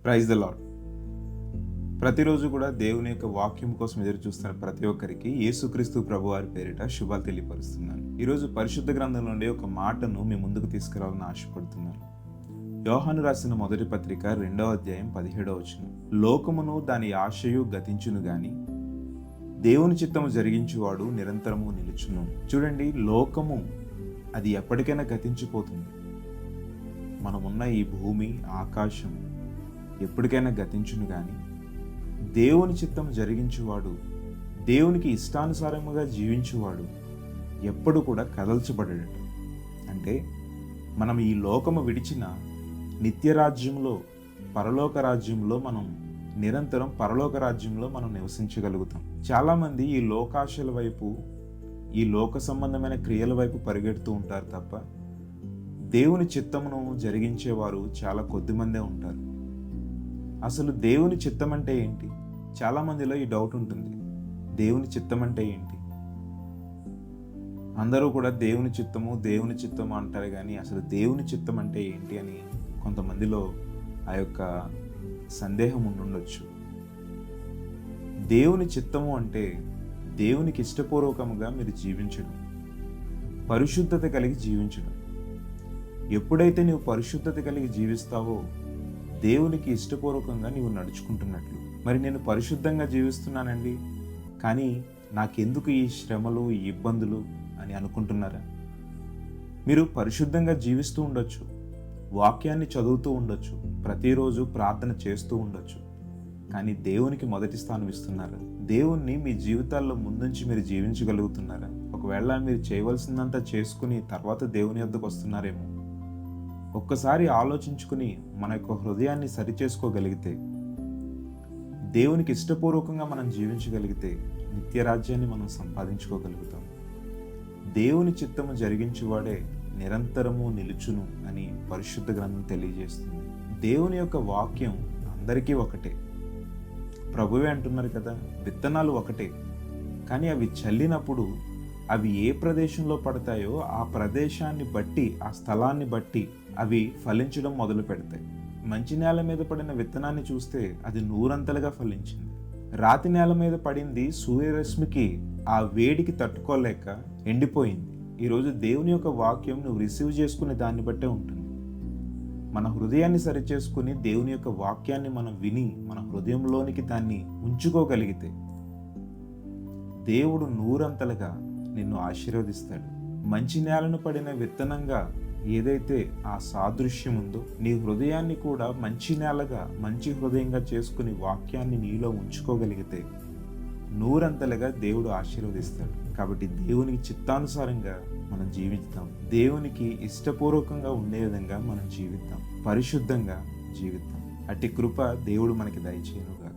Praise the lord. ప్రతిరోజు కూడా దేవుని యొక్క వాక్యం కోసం ఎదురు చూస్తున్న ప్రతి ఒక్కరికి యేసుక్రీస్తు ప్రభువారి పేరిట శుభాలు తెలియపరుస్తున్నాను. ఈరోజు పరిశుద్ధ గ్రంథం నుండి ఒక మాటను మీ ముందుకు తీసుకురావాలని ఆశపడుతున్నాను. యోహాను రాసిన మొదటి పత్రిక 2వ అధ్యాయం 17వ వచనం. లోకమును దాని ఆశయు గతించును గాని దేవుని చిత్తము జరిగించువాడు నిరంతరము నిలుచును. చూడండి, లోకము అది ఎప్పటికైనా గతించిపోతుంది. మనమున్న ఈ భూమి, ఆకాశం ఎప్పటికైనా గతించును గాని దేవుని చిత్తం జరిగించువాడు, దేవునికి ఇష్టానుసారముగా జీవించువాడు ఎప్పుడు కూడా కదల్చబడట. అంటే మనం ఈ లోకము విడిచిన నిత్యరాజ్యంలో, పరలోక రాజ్యంలో మనం నిరంతరం పరలోక రాజ్యంలో మనం నివసించగలుగుతాం. చాలామంది ఈ లోకాశల వైపు, ఈ లోక సంబంధమైన క్రియల వైపు పరిగెడుతూ ఉంటారు తప్ప దేవుని చిత్తమును జరిగించేవారు చాలా కొద్దిమందే ఉంటారు. అసలు దేవుని చిత్తం అంటే ఏంటి? చాలామందిలో ఈ డౌట్ ఉంటుంది. దేవుని చిత్తం అంటే ఏంటి? అందరూ కూడా దేవుని చిత్తము అంటారు, కానీ అసలు దేవుని చిత్తం అంటే ఏంటి అని కొంతమందిలో ఆ యొక్క సందేహం ఉండుండొచ్చు. దేవుని చిత్తము అంటే దేవునికి ఇష్టపూర్వకముగా మీరు జీవించడం, పరిశుద్ధత కలిగి జీవించడం. ఎప్పుడైతే నీవు పరిశుద్ధత కలిగి జీవిస్తావో దేవునికి ఇష్టపూర్వకంగా నీవు నడుచుకుంటున్నట్లు. మరి నేను పరిశుద్ధంగా జీవిస్తున్నానండి, కానీ నాకెందుకు ఈ శ్రమలు, ఈ ఇబ్బందులు అని అనుకుంటున్నారా? మీరు పరిశుద్ధంగా జీవిస్తూ ఉండొచ్చు, వాక్యాన్ని చదువుతూ ఉండొచ్చు, ప్రతిరోజు ప్రార్థన చేస్తూ ఉండొచ్చు, కానీ దేవునికి మొదటి స్థానం ఇస్తున్నారా? దేవుణ్ణి మీ జీవితాల్లో ముందుంచి మీరు జీవించగలుగుతున్నారా? ఒకవేళ మీరు చేయవలసిందంతా చేసుకుని తర్వాత దేవుని యొద్దకు వస్తున్నారేమో. ఒక్కసారి ఆలోచించుకుని మన యొక్క హృదయాన్ని సరిచేసుకోగలిగితే, దేవునికి ఇష్టపూర్వకంగా మనం జీవించగలిగితే నిత్యరాజ్యాన్ని మనం సంపాదించుకోగలుగుతాం. దేవుని చిత్తము జరిగించువాడే నిరంతరము నిలుచును అని పరిశుద్ధ గ్రంథం తెలియజేస్తుంది. దేవుని యొక్క వాక్యం అందరికీ ఒకటే. ప్రభువే అంటున్నారు కదా, విత్తనాలు ఒకటే, కానీ అవి చల్లినప్పుడు అవి ఏ ప్రదేశంలో పడతాయో ఆ ప్రదేశాన్ని బట్టి, ఆ స్థలాన్ని బట్టి అవి ఫలించడం మొదలు పెడతాయి. మంచి నేల మీద పడిన విత్తనాన్ని చూస్తే అది నూరంతలుగా ఫలించింది. రాతి నేల మీద పడింది సూర్యరశ్మికి, ఆ వేడికి తట్టుకోలేక ఎండిపోయింది. ఈరోజు దేవుని యొక్క వాక్యం నువ్వు రిసీవ్ చేసుకునే దాన్ని బట్టే ఉంటుంది. మన హృదయాన్ని సరిచేసుకుని దేవుని యొక్క వాక్యాన్ని మనం విని మన హృదయంలోనికి దాన్ని ఉంచుకోగలిగితే దేవుడు నూరంతలుగా నిన్ను ఆశీర్వదిస్తాడు. మంచి నేలను పడిన విత్తనంగా ఏదైతే ఆ సాదృశ్యం ఉందో, నీ హృదయాన్ని కూడా మంచి నేలగా, మంచి హృదయంగా చేసుకుని వాక్యాన్ని నీలో ఉంచుకోగలిగితే నూరంతలుగా దేవుడు ఆశీర్వదిస్తాడు. కాబట్టి దేవునికి చిత్తానుసారంగా మనం జీవిద్దాం, దేవునికి ఇష్టపూర్వకంగా ఉండే విధంగా మనం జీవిద్దాం, పరిశుద్ధంగా జీవిద్దాం. అట్టి కృప దేవుడు మనకి దయచేయనుగా.